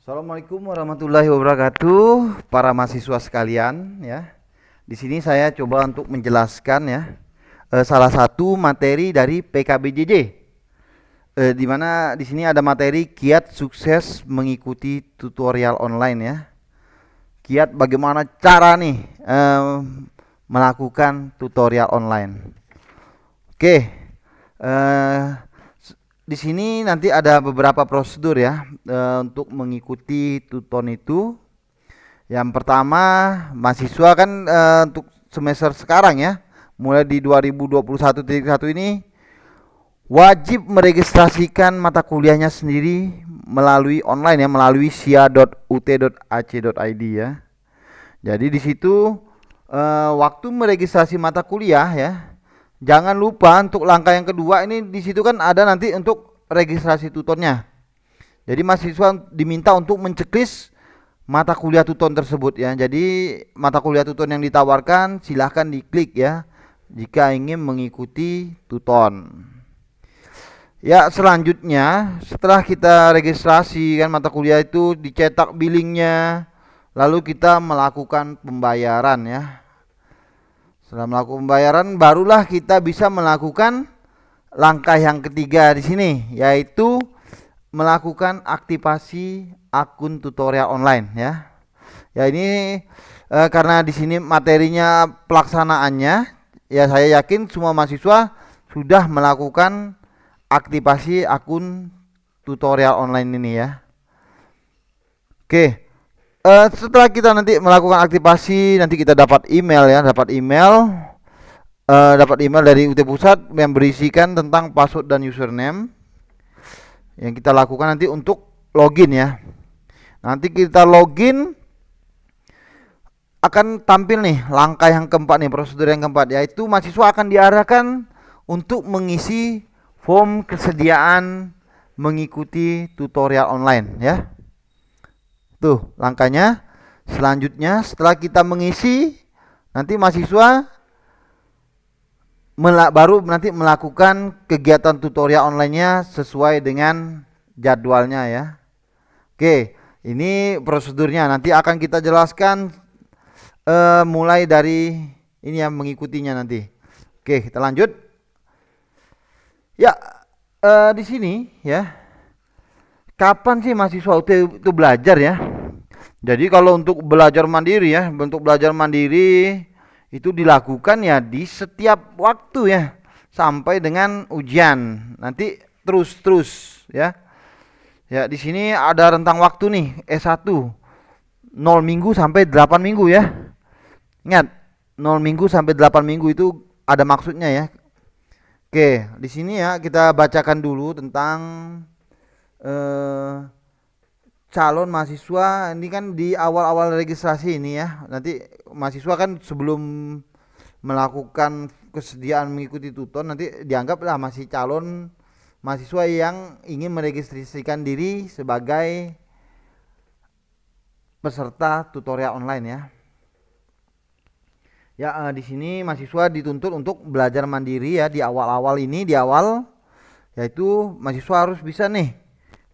Assalamualaikum warahmatullahi wabarakatuh, para mahasiswa sekalian ya. Di sini saya coba untuk menjelaskan ya salah satu materi dari PKBJJ. Di mana di sini ada materi kiat sukses mengikuti tutorial online ya. Kiat bagaimana cara nih melakukan tutorial online. Oke, eh, di sini nanti ada beberapa prosedur ya untuk mengikuti tuton itu. Yang pertama, mahasiswa kan untuk semester sekarang ya, mulai di 2021.1 ini wajib meregistrasikan mata kuliahnya sendiri melalui online ya, melalui sia.ut.ac.id ya. Jadi di situ waktu meregistrasi mata kuliah ya, jangan lupa untuk langkah yang kedua ini di situ kan ada nanti untuk registrasi tutornya. Jadi mahasiswa diminta untuk menceklis mata kuliah tuton tersebut ya. Jadi mata kuliah tuton yang ditawarkan silahkan diklik ya jika ingin mengikuti tuton. Ya, selanjutnya setelah kita registrasi kan mata kuliah itu dicetak billingnya, lalu kita melakukan pembayaran ya. Setelah melakukan pembayaran barulah kita bisa melakukan langkah yang ketiga di sini, yaitu melakukan aktivasi akun tutorial online ya. Ya ini karena di sini materinya pelaksanaannya, ya saya yakin semua mahasiswa sudah melakukan aktivasi akun tutorial online ini ya. Oke, setelah kita nanti melakukan aktivasi, nanti kita dapat email ya, dapat email dari UT Pusat yang berisikan tentang password dan username yang kita lakukan nanti untuk login ya. Nanti kita login akan tampil nih langkah yang keempat nih, prosedur yang keempat, yaitu mahasiswa akan diarahkan untuk mengisi form kesediaan mengikuti tutorial online ya. Tuh langkahnya. Selanjutnya setelah kita mengisi, nanti mahasiswa baru nanti melakukan kegiatan tutorial online-nya sesuai dengan jadwalnya ya. Oke, ini prosedurnya nanti akan kita jelaskan mulai dari ini yang mengikutinya nanti. Oke, kita lanjut. Ya, di sini ya. Kapan sih mahasiswa itu belajar ya? Jadi kalau untuk belajar mandiri ya, bentuk belajar mandiri itu dilakukan ya di setiap waktu ya sampai dengan ujian. Nanti terus ya. Ya, di sini ada rentang waktu nih S1 0 minggu sampai 8 minggu ya. Ingat, 0 minggu sampai 8 minggu itu ada maksudnya ya. Oke, di sini ya kita bacakan dulu tentang calon mahasiswa. Ini kan di awal-awal registrasi ini ya. Nanti mahasiswa kan sebelum melakukan kesediaan mengikuti tuton nanti dianggaplah masih calon mahasiswa yang ingin meregistrasikan diri sebagai peserta tutorial online ya. Ya, di sini mahasiswa dituntut untuk belajar mandiri ya di awal-awal ini, yaitu mahasiswa harus bisa nih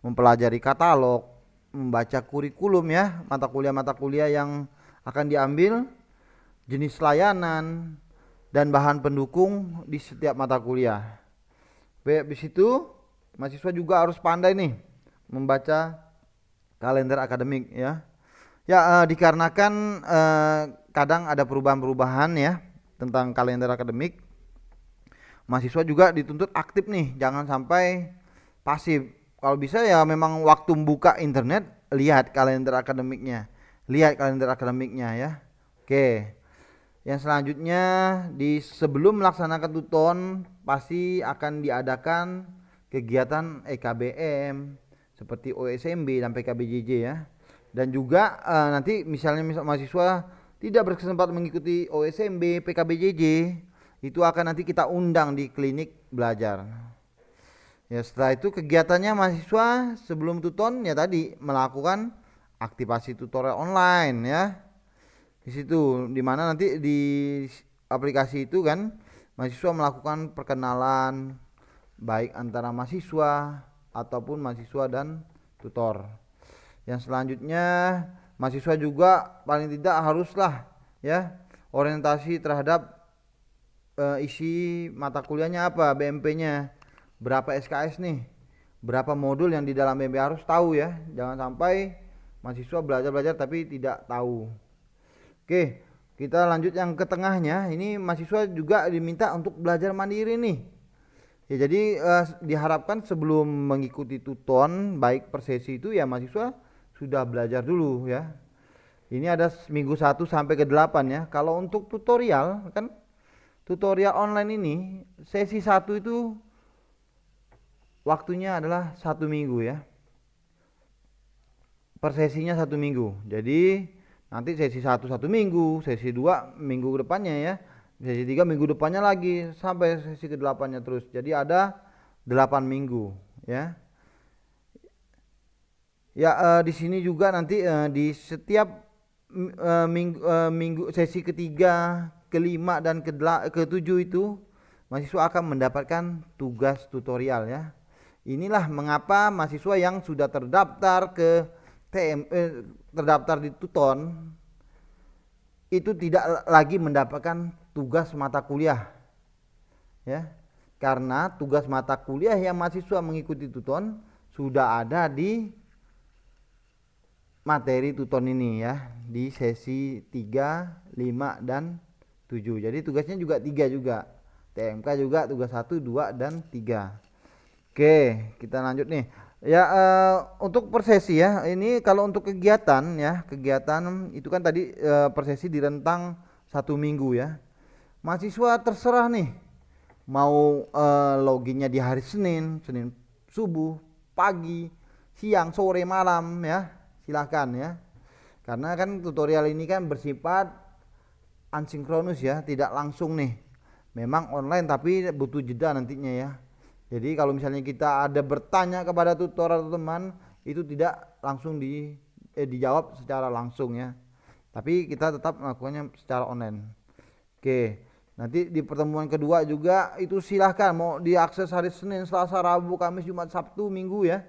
mempelajari katalog, membaca kurikulum ya, mata kuliah yang akan diambil, jenis layanan dan bahan pendukung di setiap mata kuliah. Habis itu mahasiswa juga harus pandai nih membaca kalender akademik ya. Ya, dikarenakan kadang ada perubahan-perubahan ya tentang kalender akademik, mahasiswa juga dituntut aktif nih, jangan sampai pasif. Kalau bisa ya memang waktu buka internet lihat kalender akademiknya ya. Oke. Yang selanjutnya sebelum melaksanakan tuton pasti akan diadakan kegiatan EKBM seperti OSMB dan PKBJJ ya. Dan juga nanti misalnya mahasiswa tidak berkesempatan mengikuti OSMB, PKBJJ, itu akan nanti kita undang di klinik belajar. Ya, setelah itu kegiatannya mahasiswa sebelum tuton ya tadi melakukan aktivasi tutorial online ya. Di situ dimana nanti di aplikasi itu kan mahasiswa melakukan perkenalan baik antara mahasiswa ataupun mahasiswa dan tutor. Yang selanjutnya mahasiswa juga paling tidak haruslah ya orientasi terhadap isi mata kuliahnya apa, BMP-nya, berapa SKS nih, berapa modul yang di dalam BMP harus tahu ya. Jangan sampai mahasiswa belajar-belajar tapi tidak tahu. Oke, kita lanjut yang ke tengahnya. Ini mahasiswa juga diminta untuk belajar mandiri nih. Ya jadi diharapkan sebelum mengikuti tuton baik per sesi itu ya mahasiswa sudah belajar dulu ya. Ini ada minggu 1 sampai ke 8 ya. Kalau untuk tutorial kan, tutorial online ini sesi 1 itu waktunya adalah 1 minggu ya. Per sesinya 1 minggu. Jadi nanti sesi 1 1 minggu, sesi 2 minggu depannya ya. Sesi 3 minggu depannya lagi sampai sesi ke-8-nya terus. Jadi ada 8 minggu ya. Ya di sini juga nanti di setiap minggu sesi ketiga, kelima dan ketujuh itu mahasiswa akan mendapatkan tugas tutorial ya. Inilah mengapa mahasiswa yang sudah terdaftar ke terdaftar di Tuton itu tidak lagi mendapatkan tugas mata kuliah ya, karena tugas mata kuliah yang mahasiswa mengikuti Tuton sudah ada di materi Tuton ini ya, di sesi 3, 5 dan 7. Jadi tugasnya juga 3 juga. TMK juga tugas 1, 2 dan 3. Oke, kita lanjut nih. Ya untuk per sesi ya. Ini kalau untuk kegiatan ya, kegiatan itu kan tadi per sesi di rentang 1 minggu ya. Mahasiswa terserah nih mau loginnya di hari Senin subuh, pagi, siang, sore, malam ya. Silahkan ya, karena kan tutorial ini kan bersifat asinkronus ya, tidak langsung nih, memang online tapi butuh jeda nantinya ya. Jadi kalau misalnya kita ada bertanya kepada tutor atau teman itu tidak langsung dijawab secara langsung ya, tapi kita tetap melakukannya secara online. Oke, nanti di pertemuan kedua juga itu silahkan mau diakses hari Senin, Selasa, Rabu, Kamis, Jumat, Sabtu, Minggu ya,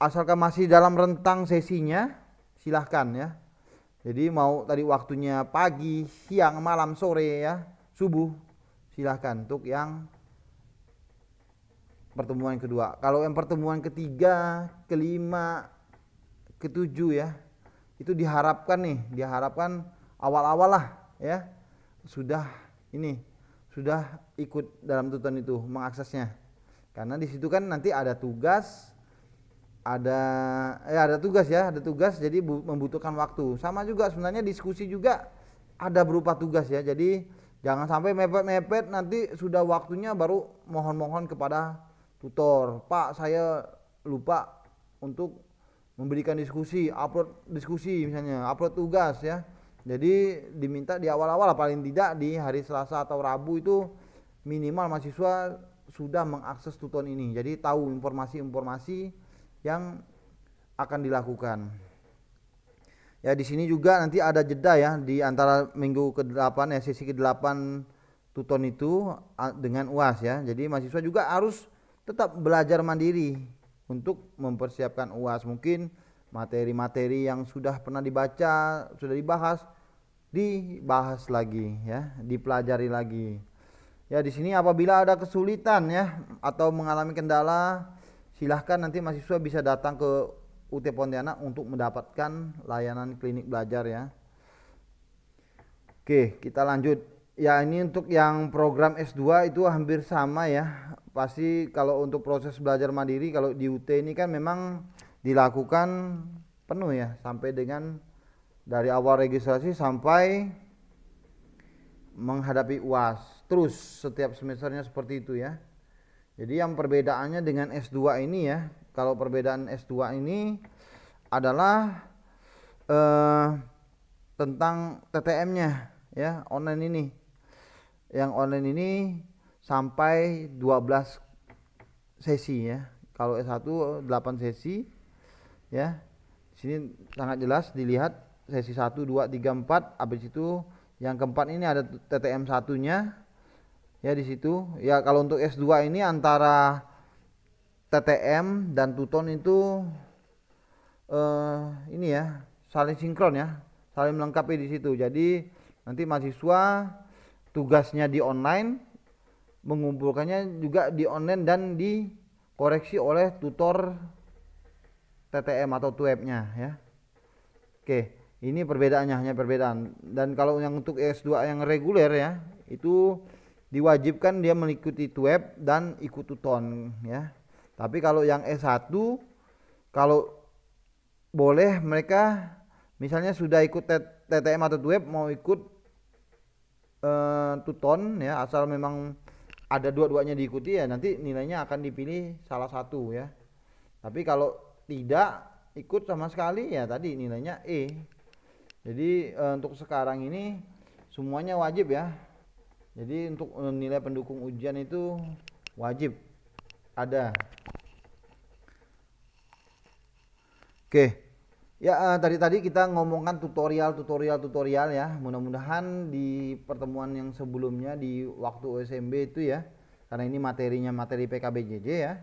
asalkan masih dalam rentang sesinya silahkan ya. Jadi mau tadi waktunya pagi, siang, malam, sore ya, subuh, silahkan untuk yang pertemuan kedua. Kalau yang pertemuan ketiga, kelima, ketujuh ya, itu diharapkan awal-awal lah ya, sudah ikut dalam tuton itu, mengaksesnya. Karena di situ kan nanti ada tugas, ada tugas jadi membutuhkan waktu. Sama juga sebenarnya diskusi juga ada berupa tugas ya. Jadi jangan sampai mepet-mepet nanti sudah waktunya baru mohon-mohon kepada tutor, Pak saya lupa untuk memberikan upload diskusi misalnya, upload tugas ya. Jadi diminta di awal-awal paling tidak di hari Selasa atau Rabu itu minimal mahasiswa sudah mengakses tuton ini. Jadi tahu informasi-informasi yang akan dilakukan. Ya di sini juga nanti ada jeda ya di antara minggu ke-8 ya, sesi ke-8 tuton itu dengan UAS ya. Jadi mahasiswa juga harus tetap belajar mandiri untuk mempersiapkan UAS. Mungkin materi-materi yang sudah pernah dibaca, sudah dibahas lagi ya, dipelajari lagi. Ya di sini apabila ada kesulitan ya atau mengalami kendala, silahkan nanti mahasiswa bisa datang ke UT Pontianak untuk mendapatkan layanan klinik belajar ya. Oke, kita lanjut. Ya ini untuk yang program S2 itu hampir sama ya. Pasti kalau untuk proses belajar mandiri kalau di UT ini kan memang dilakukan penuh ya, sampai dengan dari awal registrasi sampai menghadapi UAS. Terus setiap semesternya seperti itu ya. Jadi yang perbedaannya dengan S2 ini ya, kalau perbedaan S2 ini adalah tentang TTM-nya ya, online ini. Yang online ini sampai 12 sesi ya. Kalau S1 8 sesi ya. Di sini sangat jelas dilihat sesi 1 2 3 4, habis itu yang keempat ini ada TTM satunya. Ya di situ ya. Kalau untuk S2 ini antara TTM dan Tuton itu ini ya, saling sinkron ya, saling melengkapi di situ. Jadi nanti mahasiswa tugasnya di online, mengumpulkannya juga di online dan dikoreksi oleh tutor TTM atau tuebnya ya. Oke, ini perbedaannya, hanya perbedaan. Dan kalau yang untuk S2 yang reguler ya, itu diwajibkan dia mengikuti tueb dan ikut tuton ya. Tapi kalau yang S1, kalau boleh mereka misalnya sudah ikut TTM atau tueb, mau ikut tuton ya, asal memang ada dua-duanya diikuti ya, nanti nilainya akan dipilih salah satu ya. Tapi kalau tidak ikut sama sekali ya tadi nilainya E. Jadi untuk sekarang ini semuanya wajib ya. Jadi untuk nilai pendukung ujian itu wajib ada. Oke. Ya tadi kita ngomongkan tutorial ya. Mudah-mudahan di pertemuan yang sebelumnya di waktu OSMB itu ya. Karena ini materinya materi PKBJJ ya.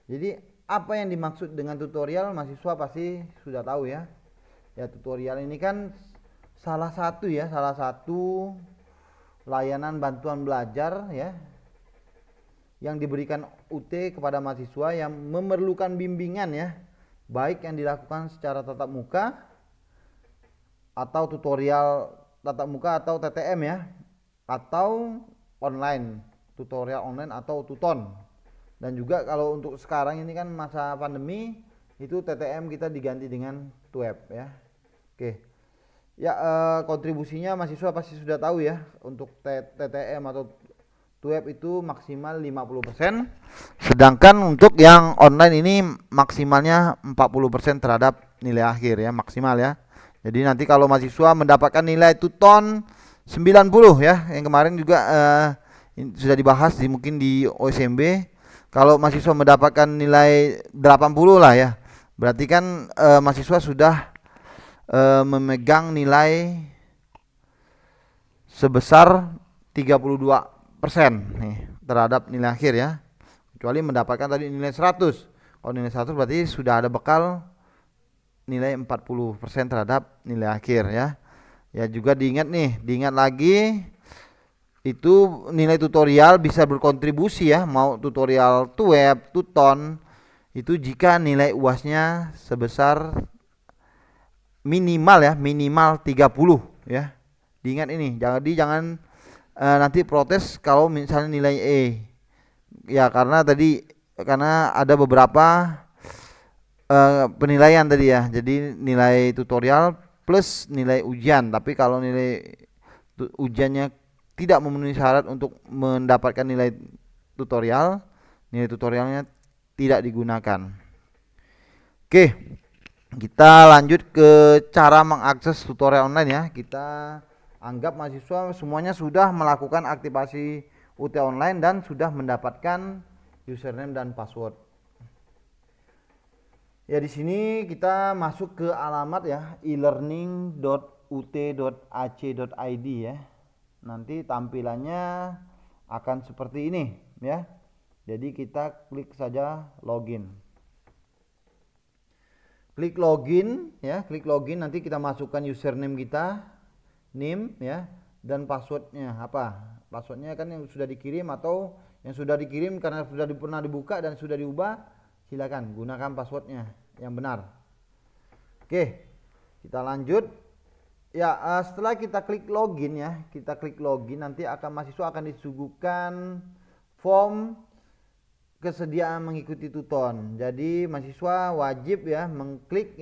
Jadi apa yang dimaksud dengan tutorial mahasiswa pasti sudah tahu ya. Ya tutorial ini kan salah satu layanan bantuan belajar ya yang diberikan UT kepada mahasiswa yang memerlukan bimbingan ya, baik yang dilakukan secara tatap muka atau tutorial tatap muka atau TTM ya, atau online, tutorial online atau tuton. Dan juga kalau untuk sekarang ini kan masa pandemi, itu TTM kita diganti dengan tueb ya. Oke. Ya kontribusinya mahasiswa pasti sudah tahu ya, untuk TTM atau tueb itu maksimal 50%, sedangkan untuk yang online ini maksimalnya 40% terhadap nilai akhir ya, maksimal ya. Jadi nanti kalau mahasiswa mendapatkan nilai tuton 90 ya, yang kemarin juga sudah dibahas mungkin di OSMB. Kalau mahasiswa mendapatkan nilai 80 lah ya, berarti kan mahasiswa sudah memegang nilai sebesar 32% nih terhadap nilai akhir ya. Kecuali mendapatkan tadi nilai 100. Kalau nilai 100 berarti sudah ada bekal nilai 40% terhadap nilai akhir ya. Ya juga diingat lagi itu nilai tutorial bisa berkontribusi ya, mau tutorial tueb, tuton, itu jika nilai UASnya sebesar minimal 30 ya. Diingat ini, jangan nanti protes kalau misalnya nilai E. Ya karena ada beberapa penilaian tadi ya. Jadi nilai tutorial plus nilai ujian. Tapi kalau nilai ujiannya tidak memenuhi syarat untuk mendapatkan nilai tutorialnya tidak digunakan. Oke, kita lanjut ke cara mengakses tutorial online ya. Kita anggap mahasiswa semuanya sudah melakukan aktivasi UT online dan sudah mendapatkan username dan password. Ya di sini kita masuk ke alamat ya, elearning.ut.ac.id ya. Nanti tampilannya akan seperti ini ya. Jadi kita klik saja login. Klik login ya, nanti kita masukkan username kita, name ya, dan passwordnya apa? Passwordnya kan yang sudah dikirim atau yang sudah dikirim karena sudah pernah dibuka dan sudah diubah, silakan gunakan passwordnya yang benar. Oke, kita lanjut. Ya, setelah kita klik login ya, nanti mahasiswa akan disuguhkan form kesediaan mengikuti tuton. Jadi mahasiswa wajib ya mengklik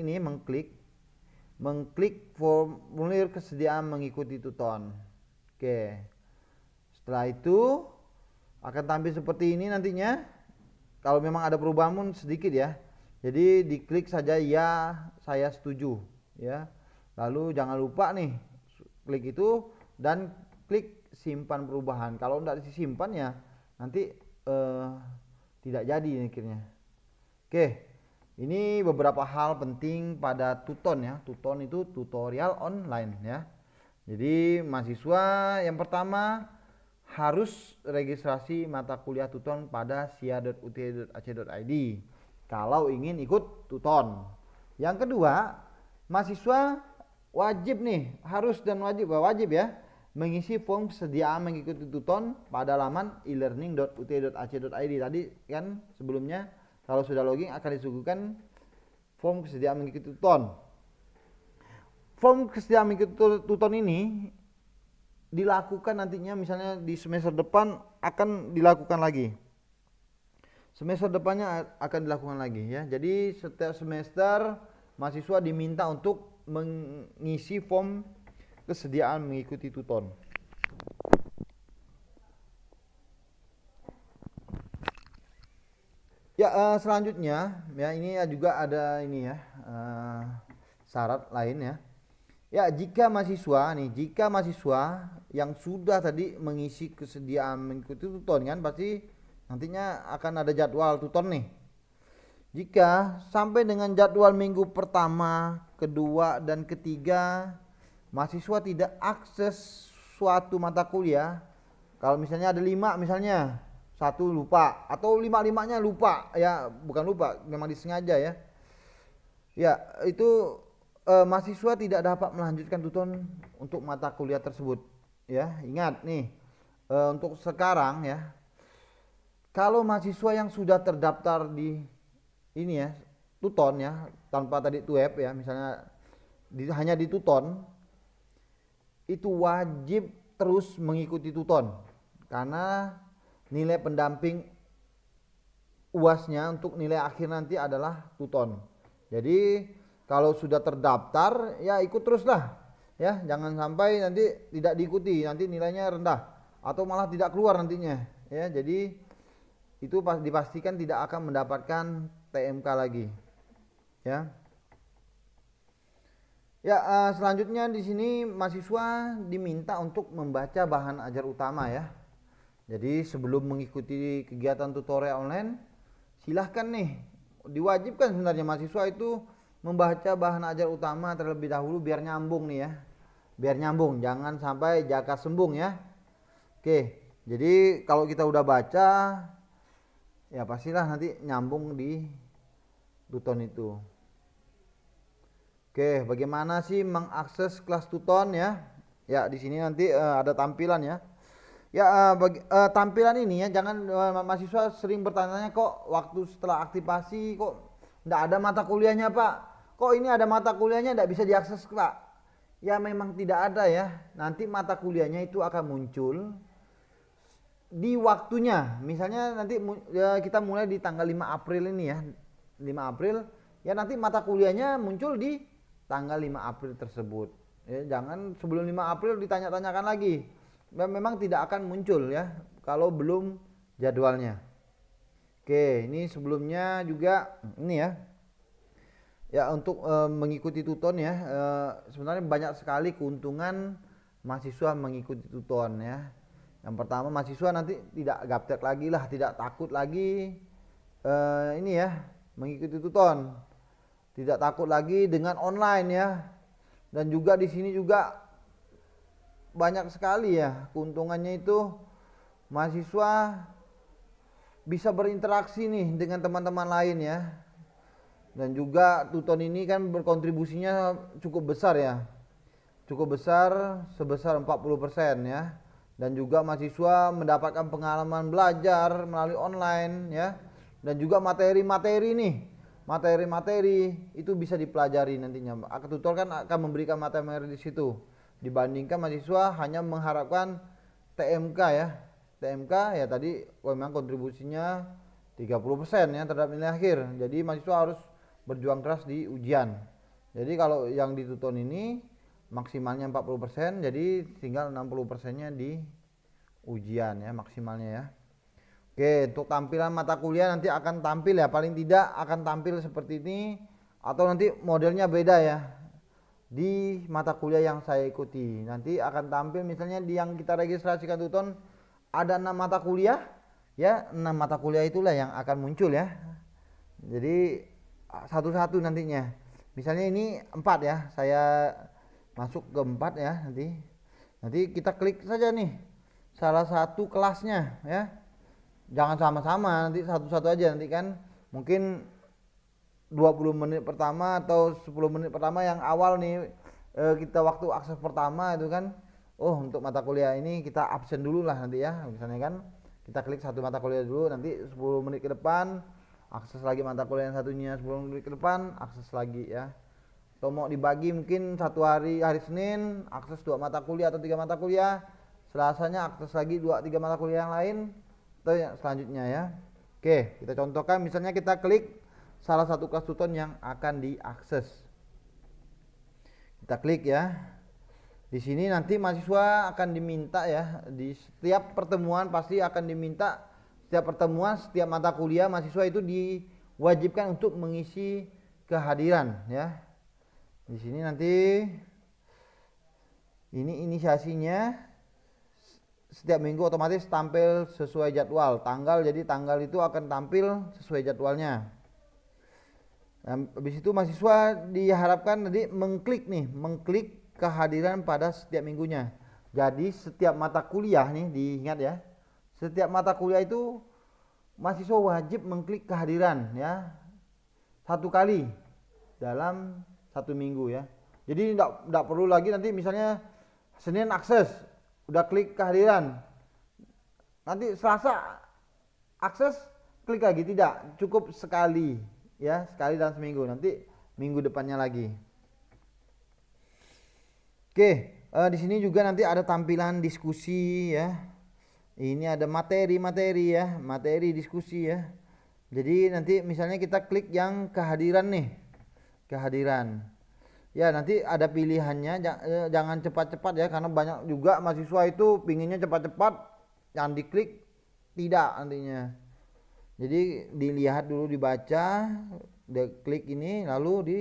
formulir kesediaan mengikuti tuton. Oke. Setelah itu akan tampil seperti ini nantinya. Kalau memang ada perubahan pun sedikit ya. Jadi diklik saja ya, saya setuju ya. Lalu jangan lupa nih klik itu dan klik simpan perubahan. Kalau tidak disimpan ya nanti tidak jadi akhirnya. Oke, ini beberapa hal penting pada tuton ya. Tuton itu tutorial online ya. Jadi mahasiswa yang pertama harus registrasi mata kuliah tuton pada sia.ut.ac.id kalau ingin ikut tuton. Yang kedua, mahasiswa wajib nih, harus dan wajib ya, mengisi form kesediaan mengikuti tuton pada laman elearning.ut.ac.id. Tadi kan sebelumnya kalau sudah login akan disuguhkan form kesediaan mengikuti tuton. Form kesediaan mengikuti tuton ini dilakukan nantinya, misalnya di semester depan akan dilakukan lagi. Semester depannya akan dilakukan lagi ya. Jadi setiap semester mahasiswa diminta untuk mengisi form kesediaan mengikuti tuton. Ya, selanjutnya ya, ini juga ada ini ya, syarat lain ya. Ya, jika mahasiswa yang sudah tadi mengisi kesediaan mengikuti tuton kan, pasti nantinya akan ada jadwal tuton nih. Jika sampai dengan jadwal minggu pertama, kedua, dan ketiga mahasiswa tidak akses suatu mata kuliah, kalau misalnya ada 5 misalnya, satu lupa atau 5-5-nya lupa ya, bukan lupa, memang disengaja ya. Ya, itu mahasiswa tidak dapat melanjutkan tuton untuk mata kuliah tersebut ya. Ingat nih, untuk sekarang ya, kalau mahasiswa yang sudah terdaftar di ini ya, tuton ya, tanpa tadi web ya, misalnya hanya di tuton, itu wajib terus mengikuti tuton karena nilai pendamping UASnya untuk nilai akhir nanti adalah tuton. Jadi kalau sudah terdaftar ya ikut teruslah ya, jangan sampai nanti tidak diikuti, nanti nilainya rendah atau malah tidak keluar nantinya ya. Jadi itu dipastikan tidak akan mendapatkan TMK lagi ya. Ya, selanjutnya di sini mahasiswa diminta untuk membaca bahan ajar utama ya. Jadi sebelum mengikuti kegiatan tutorial online, silahkan nih, diwajibkan sebenarnya mahasiswa itu membaca bahan ajar utama terlebih dahulu biar nyambung nih ya. Biar nyambung, jangan sampai jaka sembung ya. Oke, jadi kalau kita udah baca, ya pastilah nanti nyambung di tuton itu. Oke, bagaimana sih mengakses kelas tuton ya? Ya, di sini nanti ada tampilan ya. Ya, tampilan ini ya, jangan mahasiswa sering bertanya kok waktu setelah aktivasi kok enggak ada mata kuliahnya Pak. Kok ini ada mata kuliahnya enggak bisa diakses Pak? Ya memang tidak ada ya. Nanti mata kuliahnya itu akan muncul di waktunya. Misalnya nanti ya, kita mulai di tanggal 5 April ini ya. 5 April ya, nanti mata kuliahnya muncul di tanggal 5 April tersebut. Ya, jangan sebelum 5 April ditanya-tanyakan lagi. Memang tidak akan muncul ya kalau belum jadwalnya. Oke, ini sebelumnya juga ini ya. Ya, untuk mengikuti tuton ya, sebenarnya banyak sekali keuntungan mahasiswa mengikuti tuton ya. Yang pertama, mahasiswa nanti tidak gaptek lagi lah, tidak takut lagi ini ya, mengikuti tuton. Tidak takut lagi dengan online ya. Dan juga di sini juga banyak sekali ya keuntungannya, itu mahasiswa bisa berinteraksi nih dengan teman-teman lain ya. Dan juga tuton ini kan berkontribusinya cukup besar ya. Cukup besar, sebesar 40% ya. Dan juga mahasiswa mendapatkan pengalaman belajar melalui online ya. Dan juga materi-materi nih. Materi-materi itu bisa dipelajari nantinya. Tutor kan akan memberikan materi di situ. Dibandingkan mahasiswa hanya mengharapkan TMK ya. TMK ya tadi memang kontribusinya 30% ya terhadap nilai akhir. Jadi mahasiswa harus berjuang keras di ujian. Jadi kalau yang di tuton ini maksimalnya 40%, jadi tinggal 60%-nya di ujian ya maksimalnya ya. Oke, untuk tampilan mata kuliah nanti akan tampil ya, paling tidak akan tampil seperti ini atau nanti modelnya beda ya. Di mata kuliah yang saya ikuti nanti akan tampil, misalnya di yang kita registrasikan tuton ada 6 mata kuliah ya, 6 mata kuliah itulah yang akan muncul ya. Jadi satu-satu nantinya, misalnya ini 4 ya, saya masuk ke 4 ya, nanti kita klik saja nih salah satu kelasnya ya, jangan sama-sama, nanti satu-satu aja, nanti kan mungkin 20 menit pertama atau 10 menit pertama yang awal nih, kita waktu akses pertama itu kan, oh untuk mata kuliah ini kita absen dulu lah nanti ya, misalnya kan kita klik satu mata kuliah dulu, nanti 10 menit ke depan akses lagi mata kuliah yang satunya, 10 menit ke depan akses lagi ya. Atau mau dibagi mungkin satu hari Senin akses 2 mata kuliah atau 3 mata kuliah, Selasanya akses lagi 2-3 mata kuliah yang lain atau yang selanjutnya ya. Oke, kita contohkan misalnya kita klik salah satu kelas tuton yang akan diakses. Kita klik ya. Di sini nanti mahasiswa akan diminta ya, di setiap pertemuan pasti akan diminta, setiap pertemuan, setiap mata kuliah mahasiswa itu diwajibkan untuk mengisi kehadiran ya. Di sini nanti ini inisiasinya setiap minggu otomatis tampil sesuai jadwal, tanggal, jadi tanggal itu akan tampil sesuai jadwalnya. Nah, habis itu mahasiswa diharapkan tadi mengklik kehadiran pada setiap minggunya. Jadi setiap mata kuliah nih diingat ya, setiap mata kuliah itu mahasiswa wajib mengklik kehadiran ya, 1 kali dalam 1 minggu ya. Jadi tidak perlu lagi nanti misalnya Senin akses udah klik kehadiran, nanti Selasa akses klik lagi, tidak, cukup sekali ya, sekali dalam seminggu, nanti minggu depannya lagi. Oke, di sini juga nanti ada tampilan diskusi ya. Ini ada materi ya, materi diskusi ya. Jadi nanti misalnya kita klik yang kehadiran nih, kehadiran. Ya nanti ada pilihannya, jangan cepat-cepat ya, karena banyak juga mahasiswa itu pinginnya cepat-cepat, yang diklik tidak nantinya. Jadi dilihat dulu, dibaca, klik ini lalu di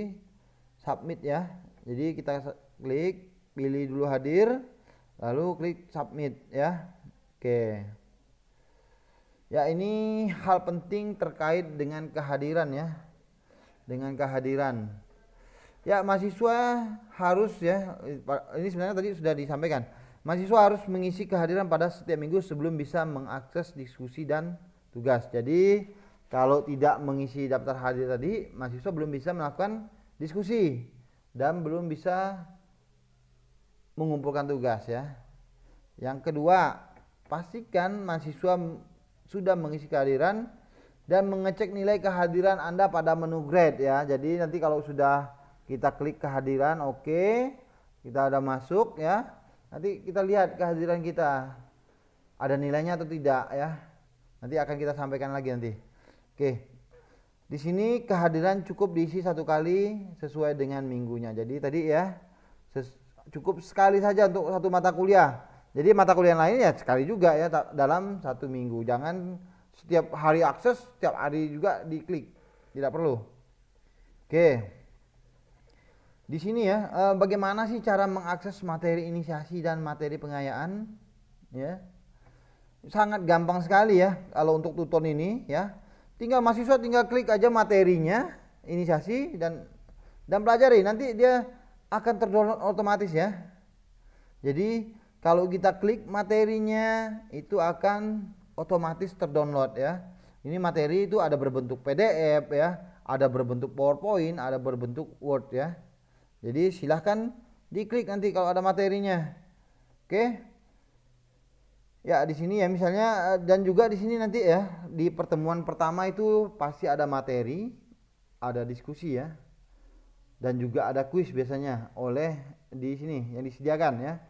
submit ya. Jadi kita klik, pilih dulu hadir, lalu klik submit ya. Oke. Ya ini hal penting terkait dengan kehadiran ya. Dengan kehadiran. Ya mahasiswa harus ya, ini sebenarnya tadi sudah disampaikan. Mahasiswa harus mengisi kehadiran pada setiap minggu sebelum bisa mengakses diskusi dan tugas. Jadi kalau tidak mengisi daftar hadir tadi, mahasiswa belum bisa melakukan diskusi dan belum bisa mengumpulkan tugas ya. Yang kedua, pastikan mahasiswa sudah mengisi kehadiran dan mengecek nilai kehadiran Anda pada menu grade ya. Jadi nanti kalau sudah kita klik kehadiran, oke, kita ada masuk ya. Nanti kita lihat kehadiran kita ada nilainya atau tidak ya. Nanti akan kita sampaikan lagi nanti. Oke. Di sini kehadiran cukup diisi 1 kali sesuai dengan minggunya. Jadi tadi ya cukup sekali saja untuk 1 mata kuliah. Jadi mata kuliah lain ya sekali juga ya dalam 1 minggu. Jangan setiap hari akses, setiap hari juga diklik. Tidak perlu. Oke. Di sini ya, bagaimana sih cara mengakses materi inisiasi dan materi pengayaan? Ya. Sangat gampang sekali ya kalau untuk tuton ini ya. Mahasiswa tinggal klik aja materinya, inisiasi dan pelajari. Nanti dia akan terdownload otomatis ya. Jadi kalau kita klik materinya itu akan otomatis terdownload ya. Ini materi itu ada berbentuk PDF ya, ada berbentuk PowerPoint, ada berbentuk Word ya. Jadi silahkan diklik nanti kalau ada materinya. Oke. Ya di sini ya misalnya, dan juga di sini nanti ya di pertemuan pertama itu pasti ada materi, ada diskusi ya. Dan juga ada kuis biasanya oleh di sini yang disediakan ya.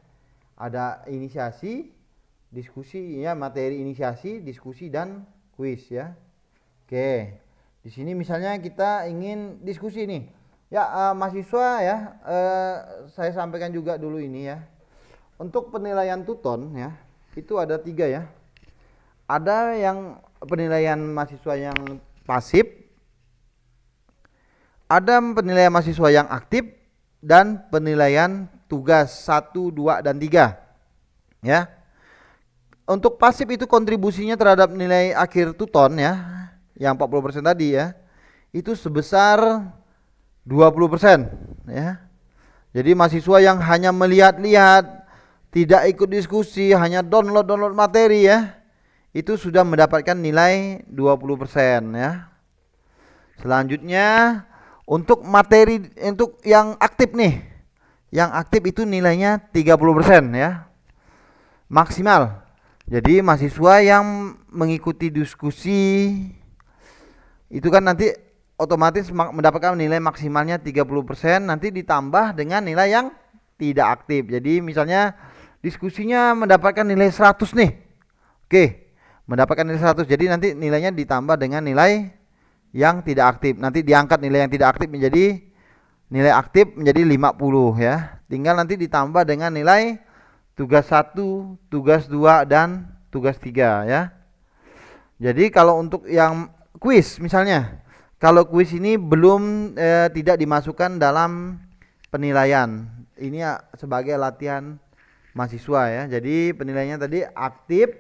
Ada inisiasi, diskusi ya, materi inisiasi, diskusi dan kuis ya. Oke. Di sini misalnya kita ingin diskusi nih. Ya mahasiswa ya, saya sampaikan juga dulu ini ya. Untuk penilaian tuton ya, itu ada 3 ya. Ada yang penilaian mahasiswa yang pasif, ada penilaian mahasiswa yang aktif, dan penilaian tugas 1, 2, dan 3 ya. Untuk pasif itu kontribusinya terhadap nilai akhir tuton ya, yang 40% tadi ya, itu sebesar 20% ya. Jadi mahasiswa yang hanya melihat-lihat, tidak ikut diskusi, hanya download materi ya, itu sudah mendapatkan nilai 20% ya. Selanjutnya Untuk materi untuk yang aktif nih, yang aktif itu nilainya 30% ya, maksimal. Jadi mahasiswa yang mengikuti diskusi itu kan nanti otomatis mendapatkan nilai maksimalnya 30%, nanti ditambah dengan nilai yang tidak aktif. Jadi misalnya diskusinya mendapatkan nilai 100 nih. Oke, mendapatkan nilai 100. Jadi nanti nilainya ditambah dengan nilai yang tidak aktif. Nanti diangkat nilai yang tidak aktif menjadi nilai aktif menjadi 50 ya. Tinggal nanti ditambah dengan nilai tugas 1, tugas 2 dan tugas 3 ya. Jadi kalau untuk yang kuis misalnya, kalau kuis ini belum tidak dimasukkan dalam penilaian. Ini ya sebagai latihan mahasiswa ya. Jadi penilaiannya tadi aktif,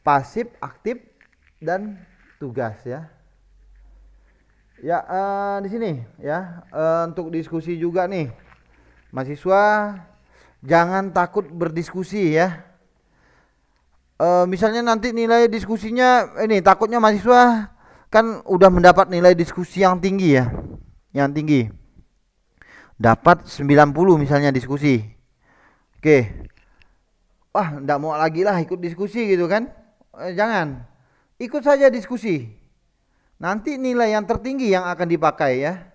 pasif, aktif dan tugas ya. Ya di sini ya untuk diskusi juga nih, mahasiswa jangan takut berdiskusi ya. Misalnya nanti nilai diskusinya ini, takutnya mahasiswa kan udah mendapat nilai diskusi yang tinggi ya, yang tinggi, dapat 90 misalnya diskusi. Oke, wah ndak mau lagi lah ikut diskusi gitu kan. Jangan, ikut saja diskusi, nanti nilai yang tertinggi yang akan dipakai ya.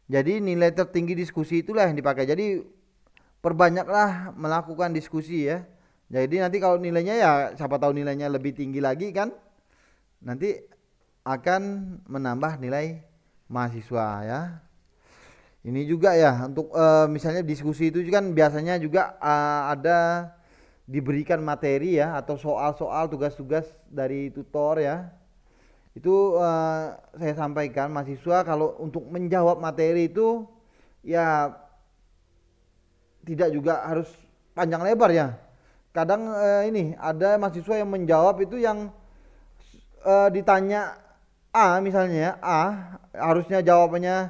Jadi nilai tertinggi diskusi itulah yang dipakai. Jadi perbanyaklah melakukan diskusi ya. Jadi nanti kalau nilainya ya siapa tahu nilainya lebih tinggi lagi kan, nanti akan menambah nilai mahasiswa ya. Ini juga ya untuk misalnya diskusi itu kan biasanya juga ada diberikan materi ya, atau soal-soal tugas-tugas dari tutor ya. Itu saya sampaikan mahasiswa kalau untuk menjawab materi itu ya tidak juga harus panjang lebar ya. Kadang ini ada mahasiswa yang menjawab itu yang ditanya A misalnya ya, A harusnya jawabannya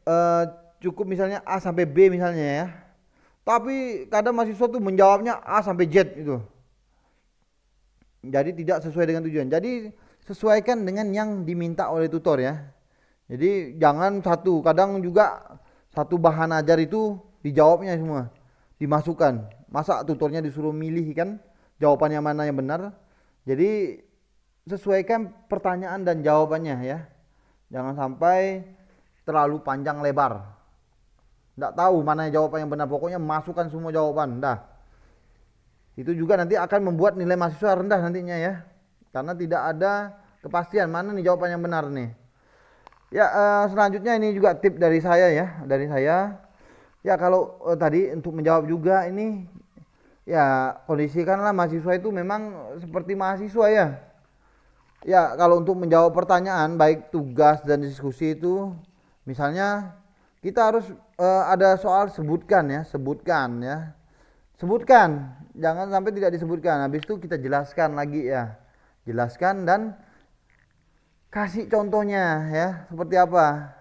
eh, cukup misalnya A sampai B misalnya ya. Tapi kadang mahasiswa tuh menjawabnya A sampai Z itu. Jadi tidak sesuai dengan tujuan. Jadi sesuaikan dengan yang diminta oleh tutor ya. Jadi jangan satu, kadang juga satu bahan ajar itu dijawabnya semua, dimasukkan. Masa tutornya disuruh milih kan jawabannya mana yang benar. Jadi sesuaikan pertanyaan dan jawabannya ya. Jangan sampai terlalu panjang lebar. Nggak tahu mana jawaban yang benar, pokoknya masukkan semua jawaban. Dah. Itu juga nanti akan membuat nilai mahasiswa rendah nantinya ya. Karena tidak ada kepastian mana nih jawaban yang benar nih. Ya selanjutnya ini juga tip dari saya ya, dari saya. Ya kalau tadi untuk menjawab juga ini ya kondisikanlah mahasiswa itu memang seperti mahasiswa ya. Ya kalau untuk menjawab pertanyaan baik tugas dan diskusi itu, misalnya kita harus ada soal sebutkan ya, sebutkan ya. Sebutkan, jangan sampai tidak disebutkan. Habis itu kita jelaskan lagi ya. Jelaskan dan kasih contohnya ya, seperti apa.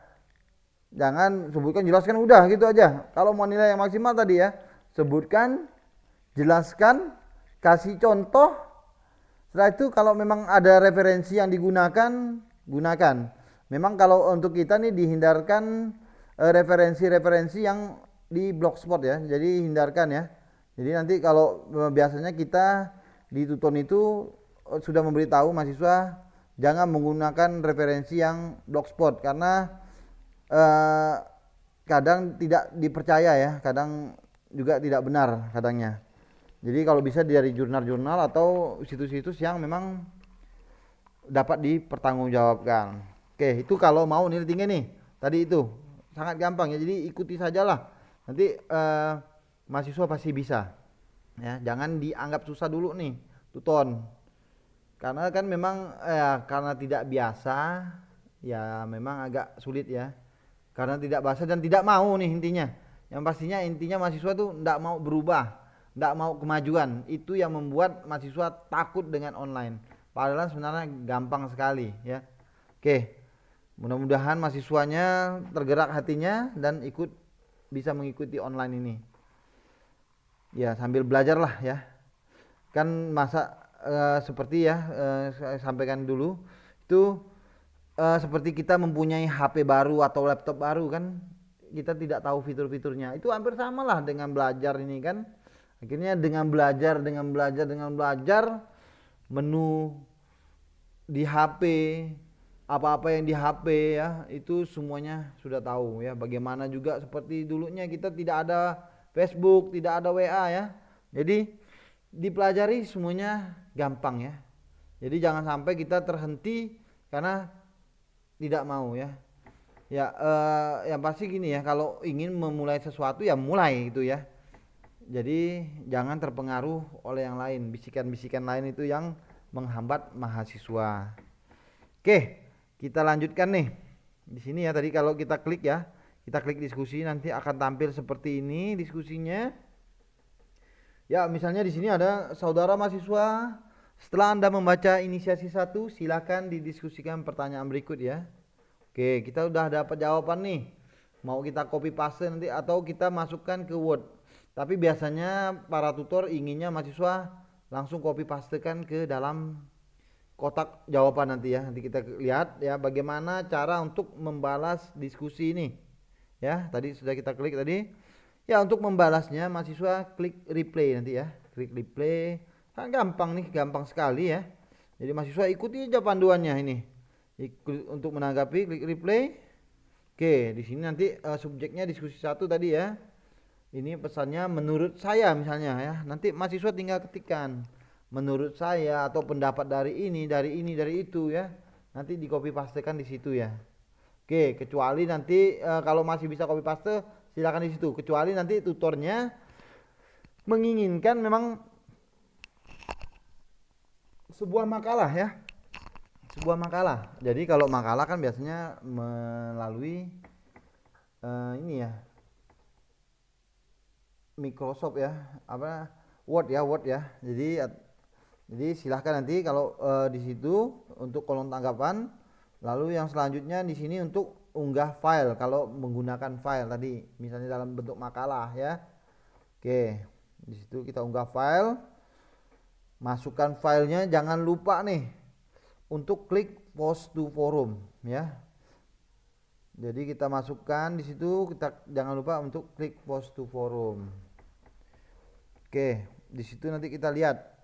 Jangan sebutkan, jelaskan udah gitu aja. Kalau mau nilai yang maksimal tadi ya, sebutkan, jelaskan, kasih contoh. Setelah itu kalau memang ada referensi yang digunakan, gunakan. Memang kalau untuk kita nih dihindarkan referensi-referensi yang di blogspot ya. Jadi hindarkan ya. Jadi nanti kalau biasanya kita di tuton itu sudah memberitahu mahasiswa jangan menggunakan referensi yang blogspot karena kadang tidak dipercaya ya, kadang juga tidak benar kadangnya. Jadi kalau bisa dari jurnal-jurnal atau situs-situs yang memang dapat dipertanggungjawabkan. Oke, itu kalau mau nilai tinggi nih. Tadi itu sangat gampang ya. Jadi ikuti sajalah. Nanti mahasiswa pasti bisa. Ya, jangan dianggap susah dulu nih, tuton. Karena kan memang karena tidak biasa, ya memang agak sulit ya. Karena tidak biasa dan tidak mau nih intinya. Yang pastinya intinya mahasiswa tuh tidak mau berubah, tidak mau kemajuan. Itu yang membuat mahasiswa takut dengan online. Padahal sebenarnya gampang sekali ya. Oke, mudah-mudahan mahasiswanya tergerak hatinya dan bisa mengikuti online ini. Ya sambil belajar lah ya. Kan masa seperti ya saya sampaikan dulu itu seperti kita mempunyai HP baru atau laptop baru kan, kita tidak tahu fitur-fiturnya. Itu hampir sama lah dengan belajar ini kan. Akhirnya dengan belajar, menu di HP, apa-apa yang di HP ya, itu semuanya sudah tahu ya. Bagaimana juga seperti dulunya kita tidak ada Facebook, tidak ada WA ya. Jadi dipelajari semuanya gampang ya. Jadi jangan sampai kita terhenti karena tidak mau ya. Ya, yang pasti gini ya, kalau ingin memulai sesuatu ya mulai gitu ya. Jadi jangan terpengaruh oleh yang lain, bisikan-bisikan lain itu yang menghambat mahasiswa. Oke, kita lanjutkan nih. Di sini ya tadi kalau kita klik ya, kita klik diskusi nanti akan tampil seperti ini diskusinya. Ya, misalnya di sini ada saudara mahasiswa, setelah Anda membaca inisiasi 1, silakan didiskusikan pertanyaan berikut ya. Oke, kita udah dapat jawaban nih. Mau kita copy paste nanti atau kita masukkan ke Word. Tapi biasanya para tutor inginnya mahasiswa langsung copy pastekan ke dalam kotak jawaban nanti ya. Nanti kita lihat ya bagaimana cara untuk membalas diskusi ini. Ya, tadi sudah kita klik tadi. Ya, untuk membalasnya mahasiswa klik replay nanti ya. Klik replay. Kan gampang nih, gampang sekali ya. Jadi mahasiswa ikuti aja panduannya ini. Untuk menanggapi klik replay. Oke, di sini nanti subjeknya diskusi 1 tadi ya. Ini pesannya menurut saya misalnya ya. Nanti mahasiswa tinggal ketikkan menurut saya atau pendapat dari ini, dari itu ya. Nanti di copy pastekan di situ ya. Oke, kecuali nanti kalau masih bisa copy paste silakan di situ. Kecuali nanti tutornya menginginkan memang sebuah makalah ya. Sebuah makalah. Jadi kalau makalah kan biasanya melalui ini ya. Microsoft ya, apa Word ya. Jadi silahkan nanti kalau di situ untuk kolom tanggapan. Lalu yang selanjutnya di sini untuk unggah file kalau menggunakan file tadi, misalnya dalam bentuk makalah ya. Oke, di situ kita unggah file, masukkan filenya. Jangan lupa nih untuk klik post to forum ya. Jadi kita masukkan di situ, kita jangan lupa untuk klik post to forum. Oke, di situ nanti kita lihat.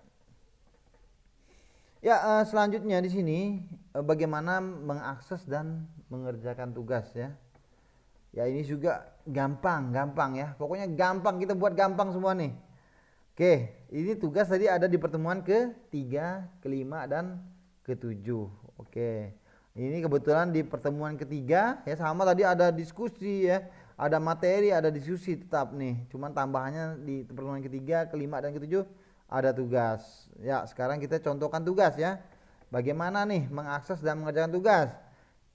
Ya, selanjutnya di sini bagaimana mengakses dan mengerjakan tugas ya. Ya ini juga gampang ya. Pokoknya gampang, kita buat gampang semua nih. Oke, ini tugas tadi ada di pertemuan ke-3, ke-5 dan ke-7. Oke. Ini kebetulan di pertemuan ke-3 ya, sama tadi ada diskusi ya. Ada materi, ada diskusi tetap nih. Cuman tambahannya di pertemuan ke-3, ke-5 dan ke-7 ada tugas. Ya, sekarang kita contohkan tugas ya. Bagaimana nih mengakses dan mengerjakan tugas?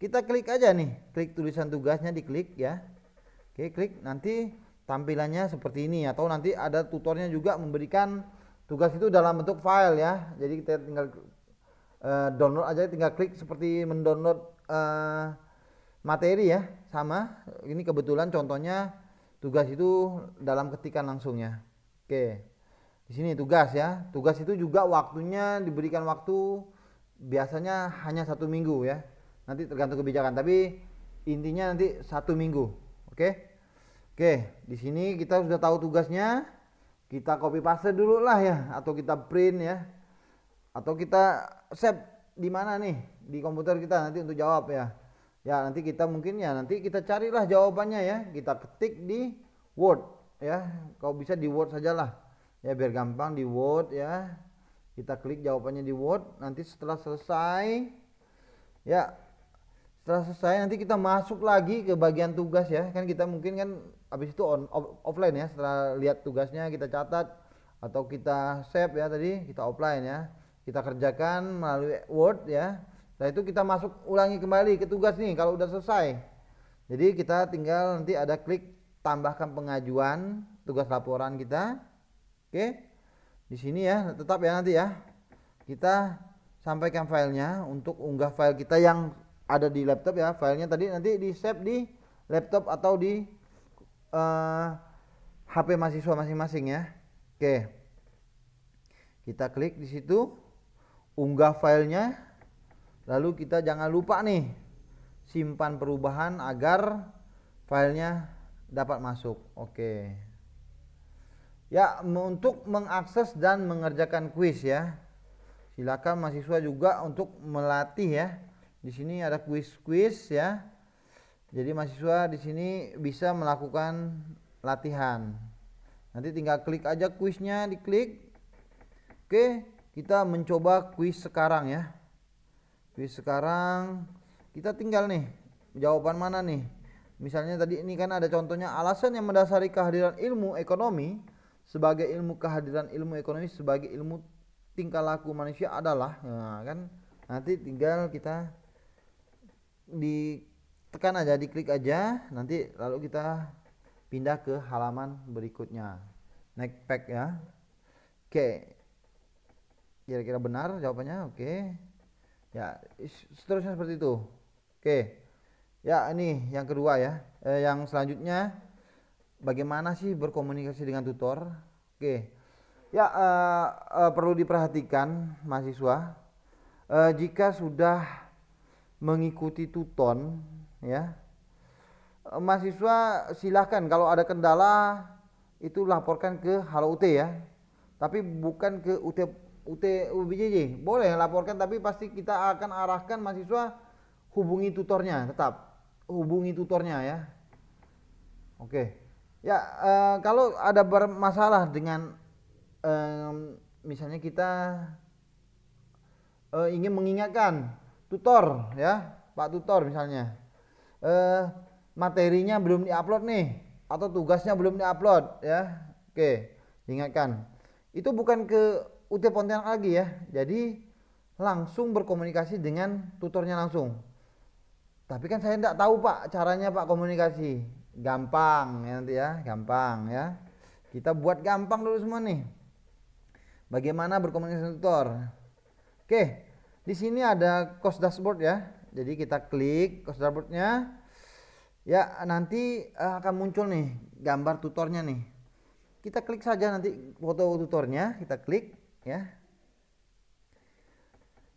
Kita klik aja nih, klik tulisan tugasnya, diklik ya. Oke, klik, nanti tampilannya seperti ini atau nanti ada tutornya juga memberikan tugas itu dalam bentuk file ya. Jadi kita tinggal download aja, tinggal klik seperti mendownload materi ya, sama. Ini kebetulan contohnya tugas itu dalam ketikan langsung ya. Oke. Di sini tugas ya. Tugas itu juga waktunya diberikan waktu biasanya hanya 1 minggu ya. Nanti tergantung kebijakan, tapi intinya nanti 1 minggu. Oke. Oke, di sini kita sudah tahu tugasnya. Kita copy paste dulu lah ya, atau kita print ya. Atau kita save di mana nih? Di komputer kita nanti untuk jawab ya. Ya nanti kita mungkin ya nanti kita carilah jawabannya ya, kita ketik di Word ya, kalau bisa di Word sajalah ya biar gampang di Word ya. Kita klik jawabannya di Word, nanti setelah selesai ya, setelah selesai nanti kita masuk lagi ke bagian tugas ya. Kan kita mungkin kan habis itu offline ya, setelah lihat tugasnya kita catat atau kita save ya, tadi kita offline ya, kita kerjakan melalui Word ya. Setelah itu kita masuk ulangi kembali ke tugas nih kalau udah selesai. Jadi kita tinggal nanti ada klik tambahkan pengajuan tugas laporan kita. Oke. Di sini ya, tetap ya nanti ya. Kita sampaikan filenya untuk unggah file kita yang ada di laptop ya. Filenya tadi nanti di save di laptop atau di HP mahasiswa masing-masing ya. Oke. Kita klik di situ, unggah filenya. Lalu kita jangan lupa nih simpan perubahan agar filenya dapat masuk. Oke. Ya, untuk mengakses dan mengerjakan kuis ya. Silakan mahasiswa juga untuk melatih ya. Di sini ada kuis-kuis ya. Jadi mahasiswa di sini bisa melakukan latihan. Nanti tinggal klik aja kuisnya, diklik. Oke, kita mencoba kuis sekarang ya. Kuis sekarang kita tinggal nih jawaban mana nih. Misalnya tadi ini kan ada contohnya, alasan yang mendasari kehadiran ilmu ekonomi sebagai kehadiran ilmu ekonomi sebagai ilmu tingkah laku manusia adalah, nah, kan nanti tinggal kita ditekan aja, diklik aja, nanti lalu kita pindah ke halaman berikutnya, next page ya. Oke, kira-kira benar jawabannya. Oke ya, seterusnya seperti itu. Oke ya, ini yang kedua ya. Yang selanjutnya, bagaimana sih berkomunikasi dengan tutor? Oke ya, perlu diperhatikan mahasiswa, jika sudah mengikuti tuton ya, mahasiswa silahkan kalau ada kendala itu laporkan ke Halo UT ya, tapi bukan ke UBJJ. Boleh laporkan, tapi pasti kita akan arahkan mahasiswa hubungi tutornya, tetap hubungi tutornya ya. Oke ya, kalau ada bermasalah dengan misalnya kita ingin mengingatkan tutor ya, Pak Tutor misalnya, materinya belum diupload nih, atau tugasnya belum diupload ya. Oke, ingatkan. Itu bukan ke UT Pontianak lagi ya. Jadi langsung berkomunikasi dengan tutornya langsung. Tapi kan saya tidak tahu Pak caranya Pak komunikasi. Gampang ya nanti ya, gampang ya. Kita buat gampang dulu semua nih. Bagaimana berkomunikasi dengan tutor? Oke, di sini ada course dashboard ya. Jadi kita klik course dashboardnya. Ya, nanti akan muncul nih gambar tutornya nih. Kita klik saja nanti foto tutornya, kita klik ya.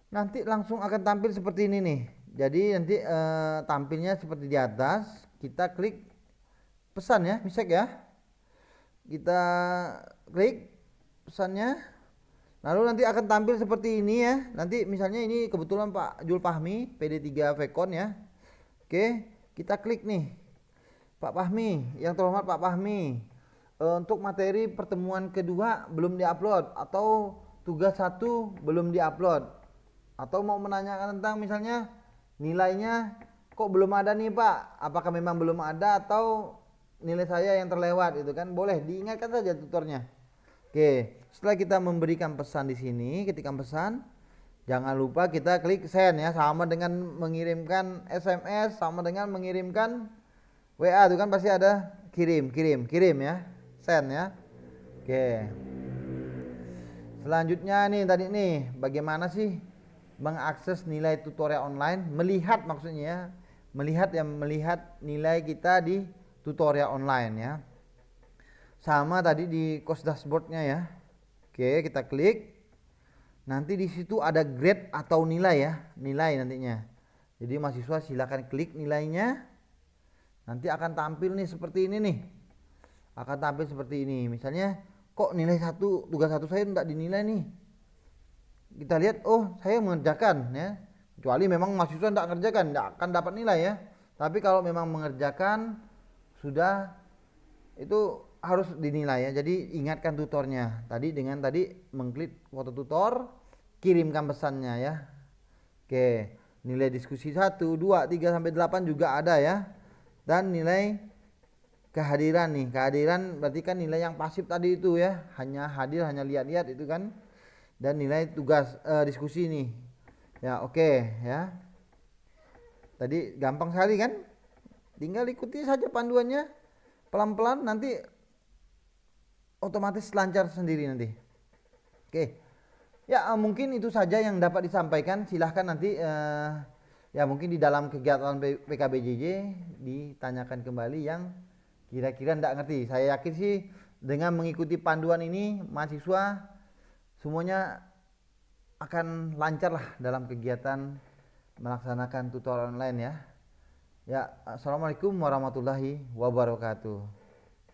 Nanti langsung akan tampil seperti ini nih. Jadi nanti tampilnya seperti di atas. Kita klik pesan ya, misek ya. Kita klik pesannya. Lalu nanti akan tampil seperti ini ya. Nanti misalnya ini kebetulan Pak Jul Fahmi, PD3 Vekon ya. Oke, kita klik nih. Pak Fahmi, yang terhormat Pak Fahmi, untuk materi pertemuan kedua belum diupload, atau tugas 1 belum diupload, atau mau menanyakan tentang misalnya nilainya kok belum ada nih Pak, apakah memang belum ada atau nilai saya yang terlewat, itu kan boleh diingatkan saja tutornya. Oke, setelah kita memberikan pesan di sini, ketikkan pesan, jangan lupa kita klik send ya, sama dengan mengirimkan SMS, sama dengan mengirimkan WA, itu kan pasti ada kirim ya, send ya. Oke. Selanjutnya nih tadi nih, bagaimana sih mengakses nilai tutorial online? Melihat maksudnya ya, melihat nilai kita di tutorial online ya. Sama tadi di course dashboardnya ya. Oke, kita klik. Nanti di situ ada grade atau nilai ya, nilai nantinya. Jadi mahasiswa silakan klik nilainya. Nanti akan tampil nih seperti ini nih. Akan tampil seperti ini. Misalnya, kok nilai tugas 1 saya tidak dinilai nih. Kita lihat, oh saya mengerjakan ya. Kecuali memang mahasiswa tidak mengerjakan, tidak akan dapat nilai ya. Tapi kalau memang mengerjakan, sudah, itu harus dinilai ya. Jadi ingatkan tutornya. Tadi mengklik foto tutor, kirimkan pesannya ya. Oke, nilai diskusi 1, 2, 3 sampai 8 juga ada ya. Dan nilai kehadiran nih. Kehadiran berarti kan nilai yang pasif tadi itu ya. Hanya hadir, hanya lihat-lihat itu kan. Dan nilai tugas diskusi nih. Ya, oke ya. Tadi gampang sekali kan? Tinggal ikuti saja panduannya. Pelan-pelan nanti otomatis lancar sendiri nanti. Oke. Ya, mungkin itu saja yang dapat disampaikan. Silahkan nanti ya mungkin di dalam kegiatan PKBJJ ditanyakan kembali yang kira-kira tidak ngerti. Saya yakin sih dengan mengikuti panduan ini mahasiswa semuanya akan lancar lah dalam kegiatan melaksanakan tutorial online ya. Ya, assalamualaikum warahmatullahi wabarakatuh.